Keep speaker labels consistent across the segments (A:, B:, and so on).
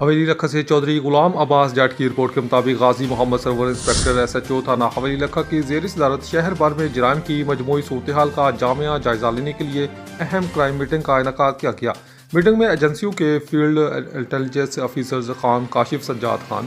A: حویلی لکھا سے چودھری غلام عباس جٹ کی رپورٹ کے مطابق غازی محمد سرور انسپکٹر SHO تھانہ حویلی لکھا کی زیر صدارت شہر بھر میں جرائم کی مجموعی صورتحال کا جامع جائزہ لینے کے لیے اہم کرائم میٹنگ کا انعقاد کیا گیا۔ میٹنگ میں ایجنسیوں کے field intelligence officers Khan Kashif Sajjad Khan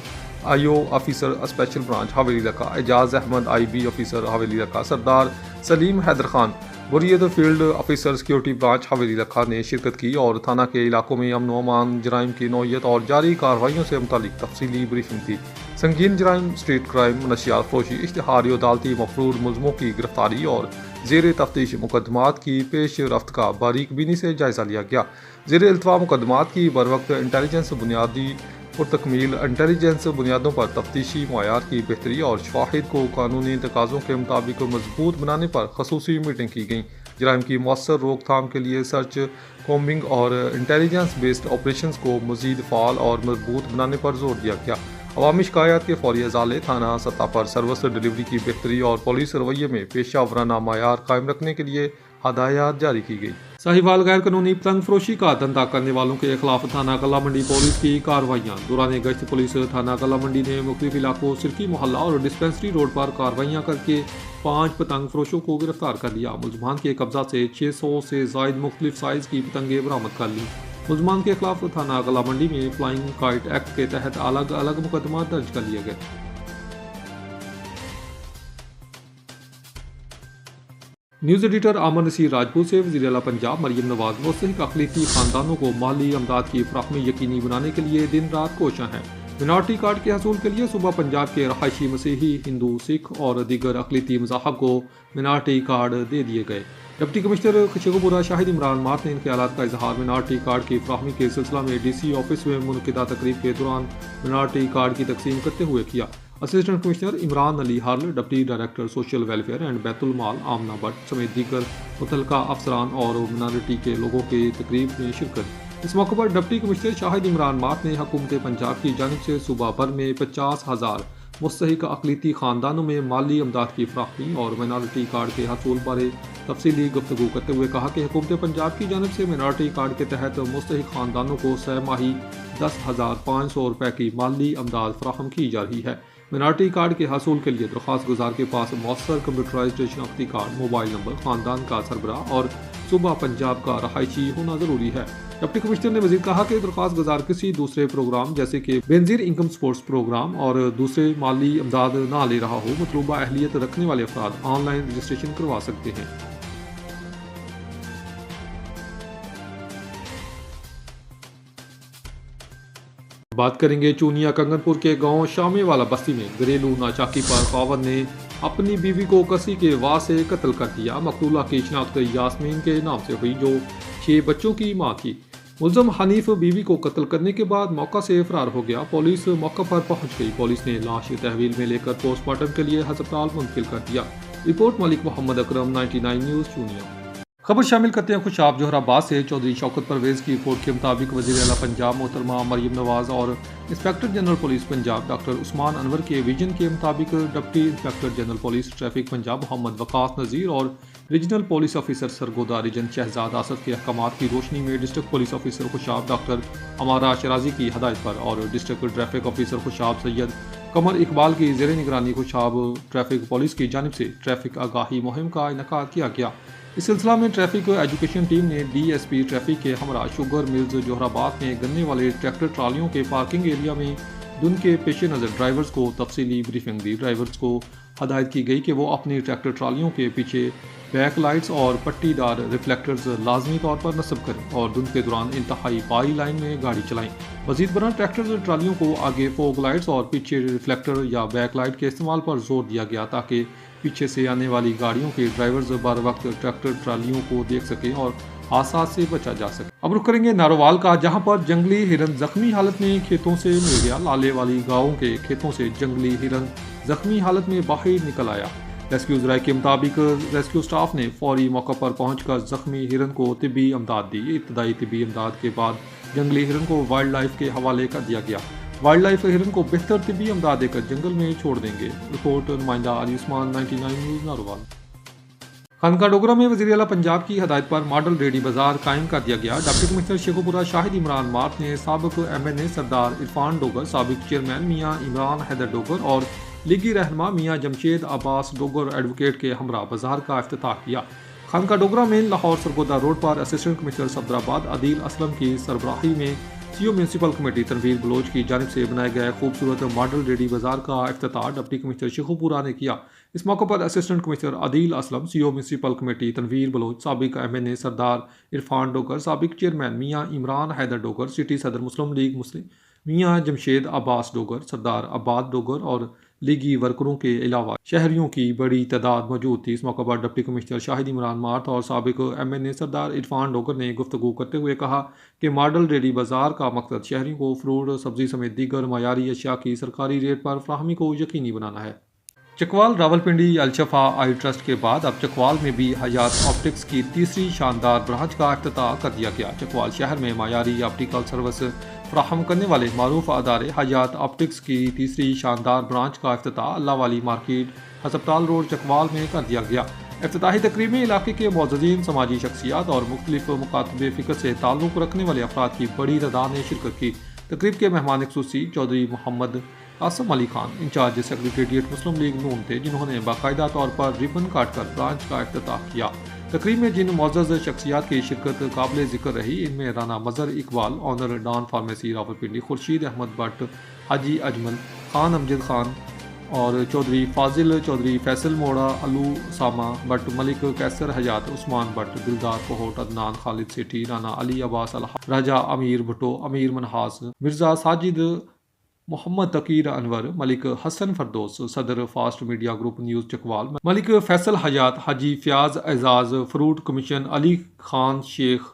A: IO officer special branch Haveli Lakha, Ijaz Ahmed IB officer Haveli Lakha, Sardar Saleem Haider Khan بریت field officer security branch Haveli Lakha نے شرکت کی اور تھانہ کے علاقوں میں امن و امان، جرائم کی نوعیت اور جاری کارروائیوں سے متعلق تفصیلی بریفنگ دی۔ سنگین جرائم، اسٹریٹ کرائم، منشیات فروشی، اشتہاری عدالتی مفرور ملزموں کی گرفتاری اور زیر تفتیش مقدمات کی پیش رفت کا باریک بینی سے جائزہ لیا گیا۔ زیر التوا مقدمات کی بروقت انٹیلیجنس بنیادی پرتکمیل انٹیلیجنس بنیادوں پر تفتیشی معیار کی بہتری اور شواہد کو قانونی تقاضوں کے مطابق مضبوط بنانے پر خصوصی میٹنگ کی گئی۔ جرائم کی مؤثر روک تھام کے لیے سرچ، کومبنگ اور انٹیلیجنس بیسڈ آپریشنز کو مزید فعال اور مضبوط بنانے پر زور دیا گیا۔ عوامی شکایات کے فوری ازالے، تھانہ سطح پر سروس ڈلیوری کی بہتری اور پولیس رویے میں پیشہ ورانہ معیار قائم رکھنے کے لیے ہدایات جاری کی گئی۔ ساہیوال غیر قانونی پتنگ فروشی کا دھندا کرنے والوں کے خلاف تھانہ کلا منڈی پولیس کی کارروائیاں۔ دوران گشت پولیس تھانہ کلا منڈی نے مختلف علاقوں سرکی محلہ اور ڈسپنسری روڈ پر کارروائیاں کر کے 5 پتنگ فروشوں کو گرفتار کر لیا۔ ملزمان کے قبضہ سے 600 سے زائد مختلف سائز کی پتنگیں برآمد کر لی۔ ملزمان کے خلاف تھانہ کلا منڈی میں فلائنگ کائٹ ایکٹ کے تحت الگ الگ مقدمات درج کر لیے گئے۔ نیوز ایڈیٹر عامر نصیر راجپوت سے وزیر اعلیٰ پنجاب مریم نواز مستحق اقلیتی خاندانوں کو مالی امداد کی فراہمی یقینی بنانے کے لیے دن رات کوشاں ہیں۔ مینارٹی کارڈ کے حصول کے لیے صوبہ پنجاب کے رہائشی مسیحی، ہندو، سکھ اور دیگر اقلیتی مذاہب کو مینارٹی کارڈ دے دیے گئے۔ ڈپٹی کمشنر خشگوپورہ شاہد عمران مارت نے ان خیالات کا اظہار مینارٹی کارڈ کی فراہمی کے سلسلہ میں DC آفس میں منعقدہ تقریب کے دوران مینارٹی کارڈ کی تقسیم کرتے ہوئے کیا۔ Assistant commissioner Imran Ali Harral, deputy director social welfare and Bait ulmal Amna but سمیت دیگر متعلقہ افسران اور مینارٹی کے لوگوں کی تقریب میں شرکت۔ اس موقع پر ڈپٹی کمشنر شاہد عمران مارت نے حکومت پنجاب کی جانب سے صوبہ بھر میں 50,000 مستحق اقلیتی خاندانوں میں مالی امداد کی فراہمی اور مینارٹی کارڈ کے حصول بارے تفصیلی گفتگو کرتے ہوئے کہا کہ حکومت پنجاب کی جانب سے مینارٹی کارڈ کے تحت مستحق خاندانوں کو سہ ماہی 10,500 روپے کی مالی امداد فراہم کی جا رہی ہے۔ مینارٹی کارڈ کے حصول کے لیے درخواست گزار کے پاس مؤثر کمپیوٹرائزڈ شناختی کارڈ، موبائل نمبر، خاندان کا سربراہ اور صوبہ پنجاب کا رہائشی ہونا ضروری ہے۔ ڈپٹی کمشنر نے مزید کہا کہ درخواست گزار کسی دوسرے پروگرام جیسے کہ بینظیر انکم سپورٹس پروگرام اور دوسرے مالی امداد نہ لے رہا ہو، مطلوبہ اہلیت رکھنے والے افراد آن لائن رجسٹریشن کروا سکتے ہیں۔ بات کریں گے چونیا کنگن پور کے گاؤں شامے والا بستی میں گھریلو ناچاکی پر خاوند نے اپنی بیوی کو کسی کے وار سے قتل کر دیا۔ مقتولہ کی شناخت یاسمین کے نام سے ہوئی جو 6 بچوں کی ماں تھی۔ ملزم حنیف بیوی کو قتل کرنے کے بعد موقع سے فرار ہو گیا۔ پولیس موقع پر پہنچ گئی۔ پولیس نے لاش تحویل میں لے کر پوسٹ مارٹم کے لیے ہسپتال منتقل کر دیا۔ رپورٹ ملک محمد اکرم، 99 نیوز چونیا۔ خبر شامل کرتے ہیں خوشاب جوہر آباد سے۔ چودھری شوکت پرویز کی رپورٹ کے مطابق وزیر اعلیٰ پنجاب محترمہ مریم نواز اور inspector general police Punjab doctor Usman Anwar کے ویژن کے مطابق deputy inspector general police traffic Punjab Muhammad Waqas Nazir اور regional police officer Sargodha region Shahzad Asif کے احکامات کی روشنی میں district police officer Khushab doctor Amara Shirazi کی ہدایت پر اور district traffic officer Khushab Syed Qamar Iqbal کی زیر نگرانی خوشاب ٹریفک پولیس کی جانب سے ٹریفک آگاہی مہم کا انعقاد کیا گیا۔ اس سلسلہ میں ٹریفک ایجوکیشن ٹیم نے DSP ٹریفک کے ہمراہ شوگر ملز جوہر آباد میں گنے والے ٹریکٹر ٹرالیوں کے پارکنگ ایریا میں دھند کے پیش نظر ڈرائیورز کو تفصیلی بریفنگ دی۔ ڈرائیورز کو ہدایت کی گئی کہ وہ اپنی ٹریکٹر ٹرالیوں کے پیچھے بیک لائٹس اور پٹی دار ریفلیکٹرز لازمی طور پر نصب کریں اور دھند کے دوران انتہائی بائی لائن میں گاڑی چلائیں۔ مزید برآں ٹریکٹر ٹرالیوں کو آگے فوگ لائٹس اور پیچھے ریفلیکٹر یا بیک لائٹ کے استعمال پر زور دیا گیا تاکہ پیچھے سے آنے والی گاڑیوں کے ڈرائیورز بر وقت ٹریکٹر ٹرالیوں کو دیکھ سکیں اور حادثات سے بچا جا سکے۔ اب رخ کریں گے نارووال کا، جہاں پر جنگلی ہرن زخمی حالت میں کھیتوں سے مل گیا۔ لالے والی گاؤں کے کھیتوں سے جنگلی ہرن زخمی حالت میں باہر نکل آیا۔ ریسکیو ذرائع کے مطابق ریسکیو سٹاف نے فوری موقع پر پہنچ کر زخمی ہرن کو طبی امداد دی۔ ابتدائی طبی امداد کے بعد جنگلی ہرن کو وائلڈ لائف کے حوالے کر دیا گیا۔ وائلڈ لائف ہرن کو بہتر طبی امداد دے کر جنگل میں چھوڑ دیں گے۔ رپورٹ نمائندہ علی عثمان، 99 نیوز نارووال۔ خانقاہ ڈوگرہ میں وزیر اعلیٰ پنجاب کی ہدایت پر ماڈل ریڈی بازار قائم کر دیا گیا۔ ڈپٹی کمشنر شیخوپورہ شاہد عمران مارت نے سابق MNA سردار عرفان ڈوگر، سابق چیئرمین میاں عمران حیدر ڈوگر اور لیگی رہنما میاں جمشید عباس ڈوگر ایڈوکیٹ کے ہمراہ بازار کا افتتاح کیا۔ خانقاہ ڈوگرہ میں لاہور سرگودا روڈ پر اسسٹنٹ کمشنر صفدرآباد عدیل اسلم کی سربراہی میں CO municipal committee Tanveer Baloch کی جانب سے بنائے گئے خوبصورت ماڈل ریڈی بازار کا افتتاح ڈپٹی کمشنر شیخوپورہ نے کیا۔ اس موقع پر assistant commissioner Adeel Aslam, CO municipal committee Tanveer Baloch, سابق MNA سردار عرفان ڈوگر، سابق چیئرمین میاں عمران حیدر ڈوگر، سٹی صدر مسلم لیگ میاں جمشید عباس ڈوگر، سردار عباد ڈوگر اور لیگی ورکروں کے علاوہ شہریوں کی بڑی تعداد موجود تھی۔ اس موقع پر ڈپٹی کمشنر شاہد عمران مارت اور سابق MNA سردار عرفان ڈوگر نے گفتگو کرتے ہوئے کہا کہ ماڈل ریڈی بازار کا مقصد شہریوں کو فروٹ، سبزی سمیت دیگر معیاری اشیاء کی سرکاری ریٹ پر فراہمی کو یقینی بنانا ہے۔ چکوال راولپنڈی الشفا آئی ٹرسٹ کے بعد اب چکوال میں بھی حیات آپٹکس کی تیسری شاندار برانچ کا افتتاح کر دیا گیا۔ چکوال شہر میں معیاری آپٹیکل سروس فراہم کرنے والے معروف ادارے حیات آپٹکس کی تیسری شاندار برانچ کا افتتاح اللہ والی مارکیٹ، ہسپتال روڈ، چکوال میں کر دیا گیا۔ افتتاحی تقریب میں علاقے کے معززین، سماجی شخصیات اور مختلف مکاتب فکر سے تعلق رکھنے والے افراد کی بڑی تعداد نے شرکت کی۔ تقریب کے مہمان خصوصی چودھری محمد قاسم علی خان، انچارج سیکریٹریٹ مسلم لیگ نون تھے، جنہوں نے باقاعدہ طور پر ربن کاٹ کر برانچ کا افتتاح کیا۔ تقریب میں جن معزز شخصیات کی شرکت قابل ذکر رہی، ان میں Rana Mazhar Iqbal, owner Don pharmacy Rawalpindi, Khurshid Ahmed Butt, Haji Ajmal Khan, Amjad Khan اور چودھری فاضل، چودھری فیصل موڑا، الو سامہ بٹ، ملک کیسر حیات، عثمان بٹ، دلدار کوہٹ، عدنان خالد سیٹھی، رانا علی عباس الحاج، راجہ امیر بھٹو، امیر منہاس، مرزا ساجد، محمد تقیر انور، ملک حسن فردوس، صدر fast media group news Chakwal, Malik Faisal Hayat, Haji Fayyaz اعزاز، فروٹ کمیشن علی خان شیخ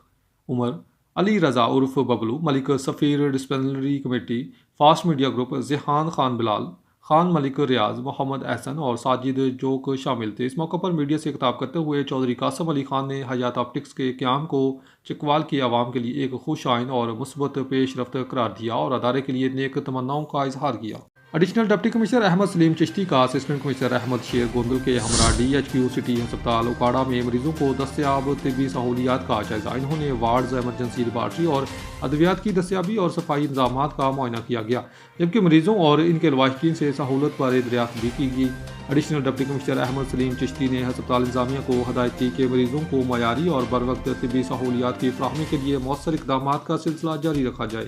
A: عمر، علی رضا عرف Bablu, Malik Safir disciplinary committee fast media group Zeeshan Khan Bilal Khan, Malik Riaz, Muhammad Ahsan اور ساجد جوک شامل تھے۔ اس موقع پر میڈیا سے خطاب کرتے ہوئے چودھری قاسم علی خان نے حیات آپٹکس کے قیام کو چکوال کی عوام کے لیے ایک خوش آئند اور مثبت پیش رفت قرار دیا اور ادارے کے لیے نیک تمناؤں کا اظہار کیا۔ ایڈیشنل ڈپٹی کمشنر احمد سلیم چشتی کا اسسٹنٹ کمشنر احمد شیر گوندل کے ہمراہ DHQ سٹی ہسپتال اکاڑہ میں مریضوں کو دستیاب طبی سہولیات کا جائزہ۔ انہوں نے وارڈز، ایمرجنسی لیبارٹری اور ادویات کی دستیابی اور صفائی انتظامات کا معائنہ کیا گیا، جبکہ مریضوں اور ان کے لواحقین سے سہولت پر دریافت بھی کی گئی۔ ایڈیشنل ڈپٹی کمشنر احمد سلیم چشتی نے ہسپتال انتظامیہ کو ہدایت کی کہ مریضوں کو معیاری اور بروقت طبی سہولیات کی فراہمی کے لیے مؤثر اقدامات کا سلسلہ جاری رکھا جائے۔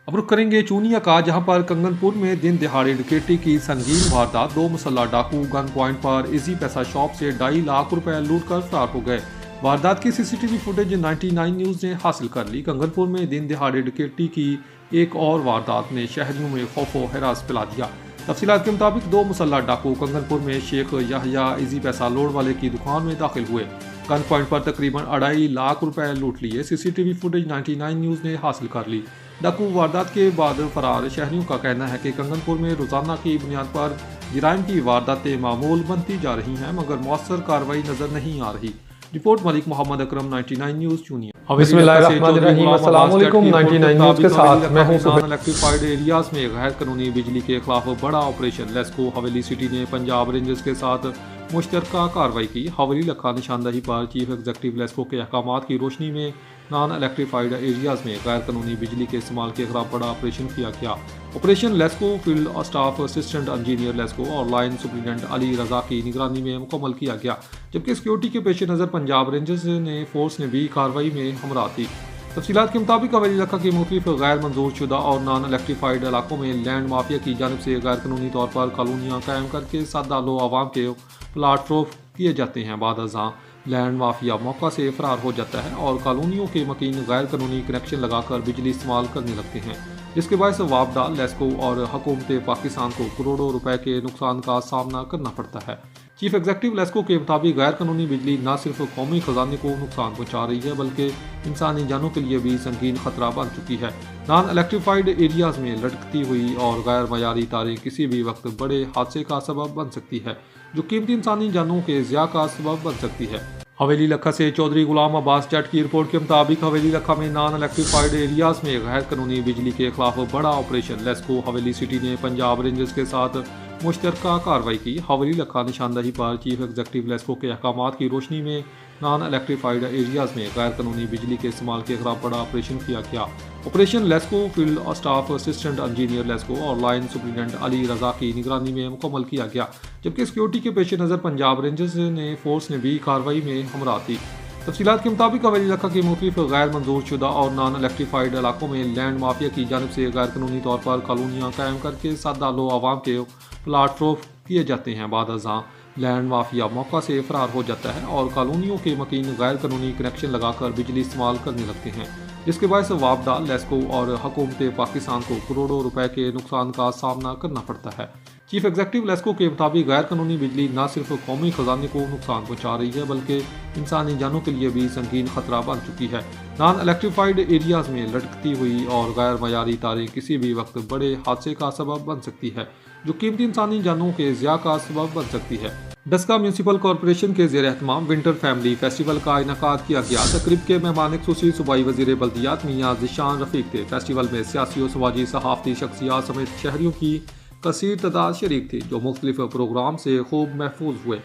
A: اب رخ کریں گے چونیا کا، جہاں پر کنگن پور میں دن دہاڑے ڈکیتی کی سنگین واردات، 2 مسلح ڈاکو گن پوائنٹ پر ایزی پیسہ شاپ سے 2.5 لاکھ روپے لوٹ کر فرار ہو گئے۔ واردات کی CCTV فوٹیج 99 نیوز نے حاصل کر لی۔ کنگن پور میں دن دہاڑے ڈکیتی کی ایک اور واردات نے شہریوں میں خوف و ہراس پھیلا دیا۔ تفصیلات کے مطابق 2 مسلح ڈاکو کنگن پور میں شیخ یحییٰ ایزی پیسہ لوڈ والے کی دکان میں داخل ہوئے، گن پوائنٹ پر تقریباً 2.5 لاکھ روپے لوٹ لیے۔ CCTV فوٹیج 99 نیوز نے حاصل کر لی۔ ڈاکو واردات کے بعد فرار شہریوں کا کہنا ہے کہ کنگن پور میں روزانہ کی بنیاد پر جرائم کی وارداتیں معمول بنتی جا رہی ہیں، مگر مؤثر کارروائی نظر نہیں آ رہی۔ رپورٹ ملک محمد اکرم، 99 نیوز چونیا۔
B: بسم اللہ الرحمن الرحیم، السلام علیکم۔ 99 نیوز کے ساتھ میں ہوں
A: نان الیکٹریفائیڈ ایریاز میں غیر قانونی بجلی کے خلاف بڑا آپریشن۔ لیسکو حویلی سٹی نے پنجاب رینجرز کے ساتھ مشترکہ کارروائی کی۔ حویلی لکھا نشاندہی پر چیف ایگزیکٹو لیسکو کے احکامات کی روشنی میں نان الیکٹریفائیڈ ایریاز میں غیر قانونی بجلی کے استعمال کے خلاف بڑا آپریشن کیا گیا۔ Operation LESCO field staff assistant engineer LESCO اور لائن سپرنٹینڈنٹ علی رضا کی نگرانی میں مکمل کیا گیا، جبکہ سیکیورٹی کے پیش نظر پنجاب رینجرز نے فورس نے بھی کارروائی میں ہمراہ تھی۔ تفصیلات کے مطابق حویلی علاقہ کے مختلف غیر منظور شدہ اور نان الیکٹریفائیڈ علاقوں میں لینڈ مافیا کی جانب سے غیر قانونی طور پر کالونیاں قائم کر کے سادہ لو عوام کے پلاٹ فروخت کیے جاتے ہیں۔ بعد ازاں لینڈ مافیا موقع سے فرار ہو جاتا ہے اور کالونیوں کے مکین غیر قانونی کنیکشن لگا کر بجلی استعمال کرنے لگتے ہیں، جس کے باعث وابڈا، لیسکو اور حکومت پاکستان کو کروڑوں روپے کے نقصان کا سامنا کرنا پڑتا ہے۔ چیف ایگزیکٹو لیسکو کے مطابق غیر قانونی بجلی نہ صرف قومی خزانے کو نقصان پہنچا رہی ہے بلکہ انسانی جانوں کے لیے بھی سنگین خطرہ بن چکی ہے۔ نان الیکٹریفائیڈ ایریاز میں لٹکتی ہوئی اور غیر معیاری تاریں کسی بھی وقت بڑے حادثے کا سبب بن سکتی ہے، جو قیمتی انسانی جانوں کے ضیاع کا سبب بن سکتی ہے۔ حویلی لکھا سے چودھری غلام عباس جٹ کی رپورٹ کے مطابق حویلی لکھا میں نان الیکٹریفائیڈ ایریاز میں غیر قانونی بجلی کے خلاف بڑا آپریشن۔ لیسکو حویلی سٹی نے پنجاب رینجرز کے ساتھ مشترکہ کارروائی کی حوالی لکھا نشاندہی پر چیف ایگزیکٹو لیسکو کے احکامات کی روشنی میں نان الیکٹریفائیڈ ایریاز میں غیر قانونی بجلی کے استعمال کے خلاف بڑا آپریشن کیا گیا۔ Operation LESCO field staff assistant engineer LESCO اور لائن سپرنٹینڈنٹ علی رضا کی نگرانی میں مکمل کیا گیا، جبکہ سیکیورٹی کے پیش نظر پنجاب رینجرز نے فورس نے بھی کارروائی میں ہمراہ دی۔ تفصیلات کے مطابق حویلی لکھا کے مختلف غیر منظور شدہ اور نان الیکٹریفائیڈ علاقوں میں لینڈ مافیا کی جانب سے غیر قانونی طور پر کالونیاں قائم کر کے سادہ لو عوام کے پلاٹ فروخت کیے جاتے ہیں۔ بعد ازاں لینڈ مافیا موقع سے فرار ہو جاتا ہے اور کالونیوں کے مکین غیر قانونی کنیکشن لگا کر بجلی استعمال کرنے لگتے ہیں، جس کے باعث وابدہ لیسکو اور حکومت پاکستان کو کروڑوں روپے کے نقصان کا سامنا کرنا پڑتا ہے۔ چیف ایگزیکٹو لیسکو کے مطابق غیر قانونی بجلی نہ صرف قومی خزانے کو نقصان پہنچا رہی ہے بلکہ انسانی جانوں کے لیے بھی سنگین خطرہ بن چکی ہے۔ نان الیکٹریفائیڈ ایریاز میں لٹکتی ہوئی اور غیر معیاری تاریں کسی بھی وقت بڑے حادثے کا سبب بن سکتی ہے، جو قیمتی انسانی جانوں کے ضیاع کا سبب بن سکتی ہے۔ ڈسکا میونسپل کارپوریشن کے زیر اہتمام ونٹر فیملی فیسٹیول کا انعقاد کیا گیا۔ تقریب کے مہمان خصوصی صوبائی وزیر بلدیات میاں ذیشان رفیق تھے۔ فیسٹیول میں سیاسی و سماجی صحافتی شخصیات سمیت شہریوں کی کثیر تعداد شریک تھی، جو مختلف پروگرام سے خوب محفوظ ہوئے۔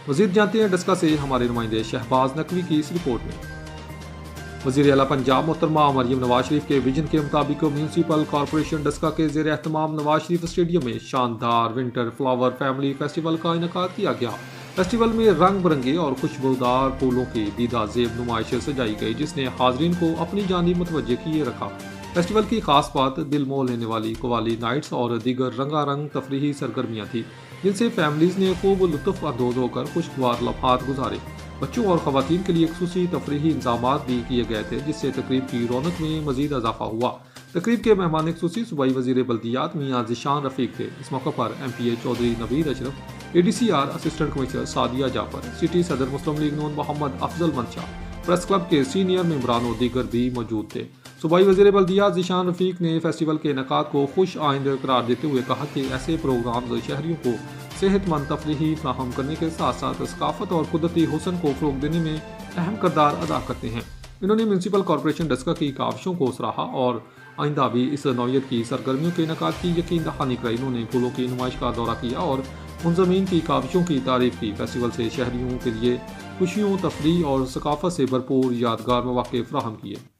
A: مزید جانتے ہیں ڈسکا سے ہمارے نمائندے شہباز نقوی کی اس رپورٹ میں۔ وزیر اعلیٰ پنجاب محترمہ مریم نواز شریف کے ویژن کے مطابق میونسپل کارپوریشن ڈسکا کے زیر اہتمام نواز شریف اسٹیڈیم میں شاندار ونٹر فلاور فیملی فیسٹیول کا انعقاد کیا گیا۔ فیسٹیول میں رنگ برنگے اور خوشبودار پھولوں کی دیدہ زیب نمائش سجائی گئی، جس نے حاضرین کو اپنی جانب متوجہ کیے رکھا۔ فیسٹیول کی خاص بات دل مو لینے والی قوالی نائٹس اور دیگر رنگا رنگ تفریحی سرگرمیاں تھیں، جن سے فیملیز نے خوب لطف اندوز ہو کر خوشگوار لمحات گزارے۔ بچوں اور خواتین کے لیے خصوصی تفریحی انتظامات بھی کیے گئے تھے، جس سے تقریب کی رونق میں مزید اضافہ ہوا۔ تقریب کے مہمان خصوصی صوبائی وزیر بلدیات میاں ذیشان رفیق تھے۔ اس موقع پر M P A Chaudhry Naveed Ashraf, A D C R assistant commissioner Sadia Jafar, city صدر مسلم لیگ نون محمد افضل منشا، پریس کلب کے سینئر ممبران و دیگر بھی موجود تھے۔ صوبائی وزیر بلدیات ذیشان رفیق نے فیسٹیول کے انعقاد کو خوش آئند قرار دیتے ہوئے کہا کہ ایسے پروگرامز شہریوں کو صحت مند تفریحی فراہم کرنے کے ساتھ ساتھ ثقافت اور قدرتی حسن کو فروغ دینے میں اہم کردار ادا کرتے ہیں۔ انہوں نے میونسپل کارپوریشن ڈسکا کی کاوشوں کو سراہا اور آئندہ بھی اس نوعیت کی سرگرمیوں کے انعقاد کی یقین دہانی کرائی۔ انہوں نے پھولوں کی نمائش کا دورہ کیا اور منظمین کی کاوشوں کی تعریف کی۔ فیسٹیول سے شہریوں کے لیے خوشیوں، تفریح اور ثقافت سے بھرپور یادگار مواقع فراہم کیے۔